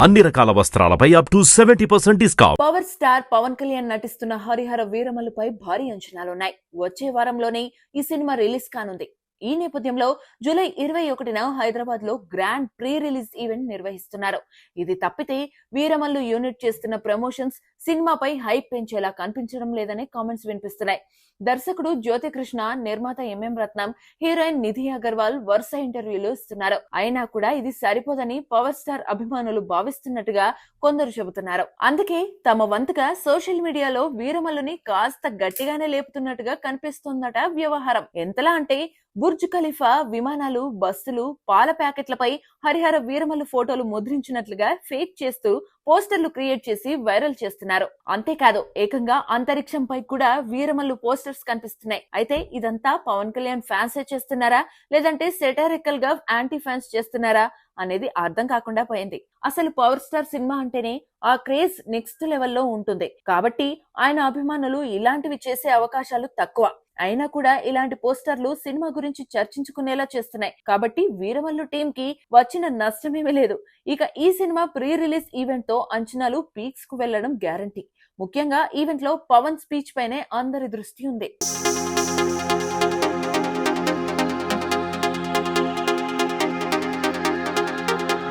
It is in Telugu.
అన్ని రకాల వస్త్రాలపై up to 70% discount. Power star Pavan Kalyan నటిస్తున్న హరిహర వీరమల్లుపై భారీ అంచనాలున్నాయి. వచ్చే వారంలోనే ఈ సినిమా రిలీజ్ కానుంది. ఈ నేపథ్యంలో జూలై 21న హైదరాబాద్ లో గ్రాండ్ ప్రీ రిలీజ్ ఈవెంట్ నిర్వహిస్తున్నారు. ఇది తప్పితే వీరమల్లు యూనిట్ చేస్తున్న ప్రమోషన్స్ సినిమాపై హైప్ పెంచేలా కనిపించడం లేదని కామెంట్స్ వినిపిస్తున్నాయి. దర్శకుడు జ్యోతికృష్ణ, నిర్మాత ఎంఎం రత్నం, హీరోయిన్ నిధి అగర్వాల్ వరుస ఇంటర్వ్యూలు ఇస్తున్నారు. అయినా కూడా ఇది సరిపోదని పవర్ స్టార్ అభిమానులు భావిస్తున్నట్టుగా కొందరు చెబుతున్నారు. అందుకే తమ వంతుగా సోషల్ మీడియాలో వీరమల్లుని కాస్త గట్టిగానే లేపుతున్నట్టుగా కనిపిస్తోందట వ్యవహారం. ఎంతలా అంటే బుర్జ్ ఖలీఫా, విమానాలు, బస్సులు, పాల ప్యాకెట్లపై హరిహర వీరమల్లు ఫోటోలు ముద్రించినట్లుగా ఫేక్ చేస్తూ పోస్టర్లు క్రియేట్ చేసి వైరల్ చేస్తున్నారు. అంతేకాదు ఏకంగా అంతరిక్షంపై కూడా వీరమల్లు పోస్టర్స్ కనిపిస్తున్నాయి. అయితే ఇదంతా పవన్ కళ్యాణ్ ఫ్యాన్సే చేస్తున్నారా, లేదంటే సెటారికల్ గా యాంటీ ఫ్యాన్స్ చేస్తున్నారా అనేది అర్థం కాకుండా పోయింది. అసలు పవర్ స్టార్ సినిమా అంటేనే ఆ క్రేజ్ నెక్స్ట్ లెవెల్లో ఉంటుంది. కాబట్టి ఆయన అభిమానులు ఇలాంటివి చేసే అవకాశాలు తక్కువ. అయినా కూడా ఇలాంటి పోస్టర్లు సినిమా గురించి చర్చించుకునేలా చేస్తున్నాయి. కాబట్టి వీరమల్లు టీం కి వచ్చిన నష్టమేమీ లేదు. ఇక ఈ సినిమా ప్రీ రిలీజ్ ఈవెంట్ తో అంచనాలు పీక్స్ కు వెళ్లడం గ్యారంటీ. ముఖ్యంగా ఈవెంట్ లో పవన్ స్పీచ్ పైనే అందరి దృష్టి ఉంది.